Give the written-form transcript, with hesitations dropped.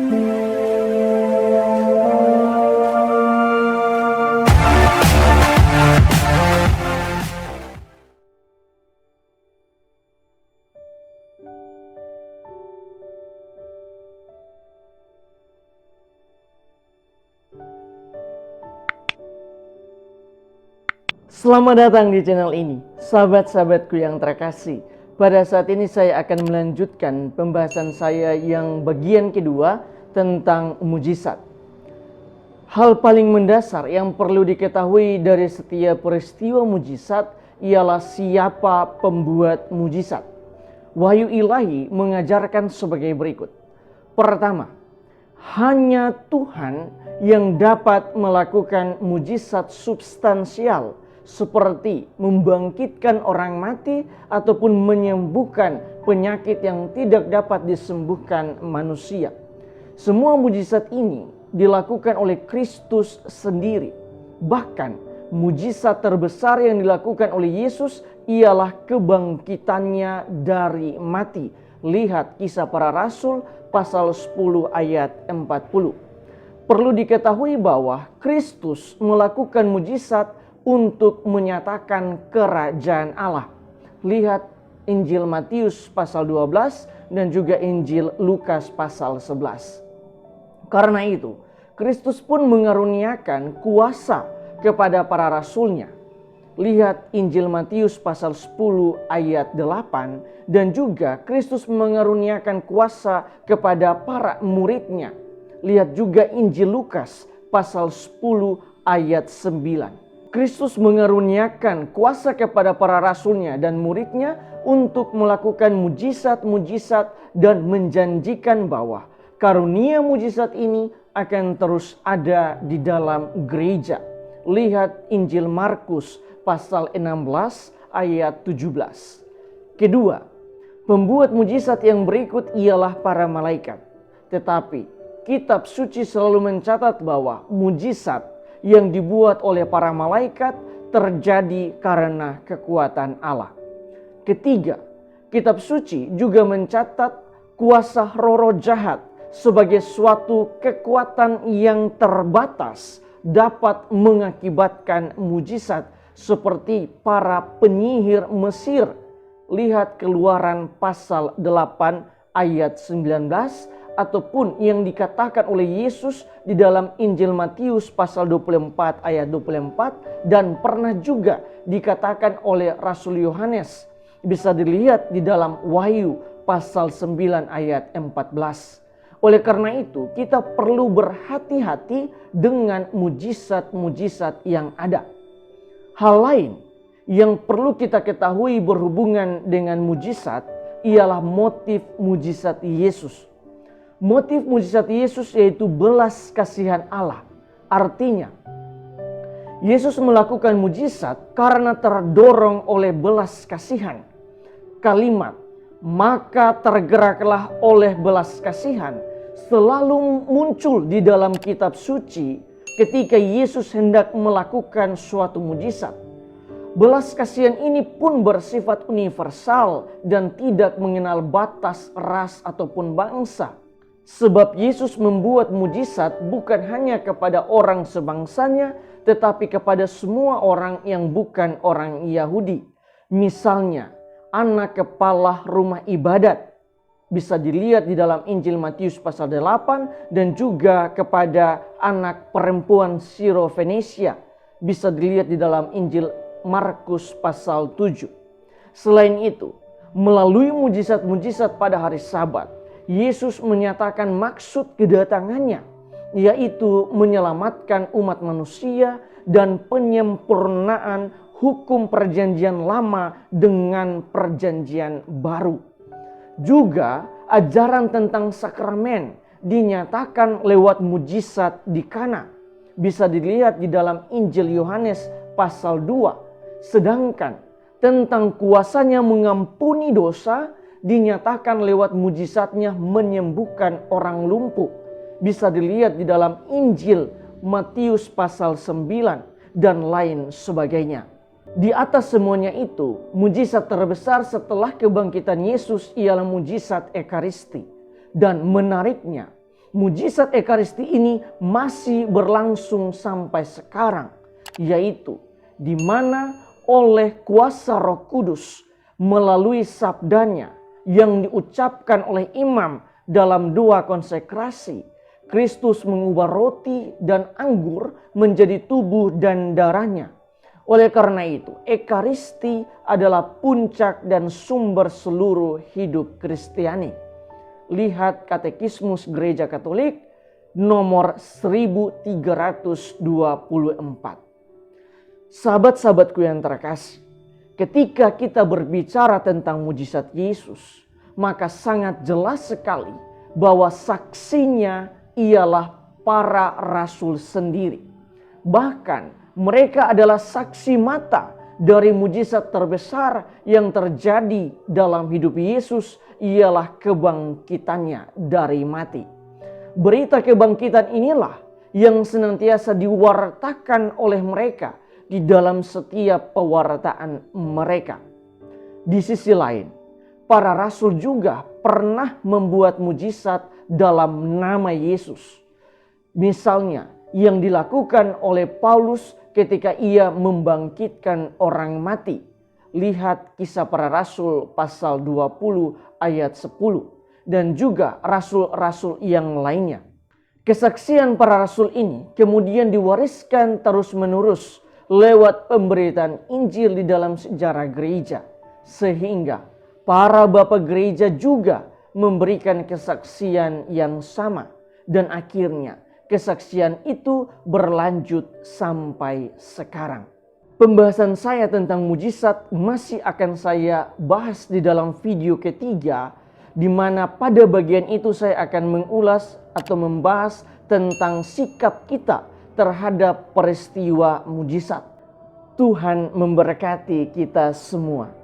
Selamat datang di channel ini, sahabat-sahabatku yang terkasih. Pada saat ini saya akan melanjutkan pembahasan saya yang bagian kedua tentang mujizat. Hal paling mendasar yang perlu diketahui dari setiap peristiwa mujizat ialah siapa pembuat mujizat. Wahyu ilahi mengajarkan sebagai berikut. Pertama, hanya Tuhan yang dapat melakukan mujizat substansial seperti membangkitkan orang mati ataupun menyembuhkan penyakit yang tidak dapat disembuhkan manusia. Semua mujizat ini dilakukan oleh Kristus sendiri. Bahkan mujizat terbesar yang dilakukan oleh Yesus ialah kebangkitannya dari mati. Lihat Kisah Para Rasul pasal 10 ayat 40. Perlu diketahui bahwa Kristus melakukan mujizat untuk menyatakan kerajaan Allah. Lihat Injil Matius pasal 12 dan juga Injil Lukas pasal 11. Karena itu, Kristus pun mengaruniakan kuasa kepada para rasulnya. Lihat Injil Matius pasal 10 ayat 8 dan juga Kristus mengaruniakan kuasa kepada para muridnya. Lihat juga Injil Lukas pasal 10 ayat 9. Kristus mengaruniakan kuasa kepada para rasulnya dan muridnya untuk melakukan mujizat-mujizat dan menjanjikan bahwa karunia mujizat ini akan terus ada di dalam gereja. Lihat Injil Markus pasal 16 ayat 17. Kedua, pembuat mujizat yang berikut ialah para malaikat. Tetapi kitab suci selalu mencatat bahwa mujizat yang dibuat oleh para malaikat terjadi karena kekuatan Allah. Ketiga, kitab suci juga mencatat kuasa roh-roh jahat sebagai suatu kekuatan yang terbatas dapat mengakibatkan mujizat seperti para penyihir Mesir. Lihat Keluaran pasal 8 ayat 19 ataupun yang dikatakan oleh Yesus di dalam Injil Matius pasal 24 ayat 24 dan pernah juga dikatakan oleh Rasul Yohanes. Bisa dilihat di dalam Wahyu pasal 9 ayat 14. Oleh karena itu kita perlu berhati-hati dengan mujizat-mujizat yang ada. Hal lain yang perlu kita ketahui berhubungan dengan mujizat ialah motif mujizat Yesus. Motif mujizat Yesus yaitu belas kasihan Allah. Artinya, Yesus melakukan mujizat karena terdorong oleh belas kasihan. Kalimat, maka tergeraklah oleh belas kasihan, selalu muncul di dalam kitab suci ketika Yesus hendak melakukan suatu mujizat. Belas kasihan ini pun bersifat universal dan tidak mengenal batas ras ataupun bangsa. Sebab Yesus membuat mujizat bukan hanya kepada orang sebangsanya, tetapi kepada semua orang yang bukan orang Yahudi. Misalnya, anak kepala rumah ibadat. Bisa dilihat di dalam Injil Matius pasal 8 dan juga kepada anak perempuan Sirofenesia. Bisa dilihat di dalam Injil Markus pasal 7. Selain itu, melalui mujizat-mujizat pada hari Sabat, Yesus menyatakan maksud kedatangannya, yaitu menyelamatkan umat manusia dan penyempurnaan hukum perjanjian lama dengan perjanjian baru. Juga ajaran tentang sakramen dinyatakan lewat mujizat di Kana. Bisa dilihat di dalam Injil Yohanes pasal 2. Sedangkan tentang kuasanya mengampuni dosa dinyatakan lewat mujizatnya menyembuhkan orang lumpuh. Bisa dilihat di dalam Injil Matius pasal 9 dan lain sebagainya. Di atas semuanya itu, mujizat terbesar setelah kebangkitan Yesus ialah mujizat Ekaristi. Dan menariknya, mujizat Ekaristi ini masih berlangsung sampai sekarang, yaitu di mana oleh kuasa Roh Kudus melalui sabdanya yang diucapkan oleh imam dalam doa konsekrasi, Kristus mengubah roti dan anggur menjadi tubuh dan darahnya. Oleh karena itu, Ekaristi adalah puncak dan sumber seluruh hidup Kristiani. Lihat Katekismus Gereja Katolik nomor 1324. Sahabat-sahabatku yang terkasih, ketika kita berbicara tentang mujizat Yesus, maka sangat jelas sekali bahwa saksinya ialah para rasul sendiri. Bahkan mereka adalah saksi mata dari mujizat terbesar yang terjadi dalam hidup Yesus, ialah kebangkitannya dari mati. Berita kebangkitan inilah yang senantiasa diwartakan oleh mereka di dalam setiap pewartaan mereka. Di sisi lain, para rasul juga pernah membuat mujizat dalam nama Yesus. Misalnya yang dilakukan oleh Paulus ketika ia membangkitkan orang mati. Lihat Kisah Para Rasul pasal 20 ayat 10 dan juga rasul-rasul yang lainnya. Kesaksian para rasul ini kemudian diwariskan terus-menerus lewat pemberitaan Injil di dalam sejarah gereja, sehingga para bapak gereja juga memberikan kesaksian yang sama, dan akhirnya kesaksian itu berlanjut sampai sekarang. Pembahasan saya tentang mujizat masih akan saya bahas di dalam video ketiga, di mana pada bagian itu saya akan mengulas atau membahas tentang sikap kita terhadap peristiwa mujizat. Tuhan memberkati kita semua.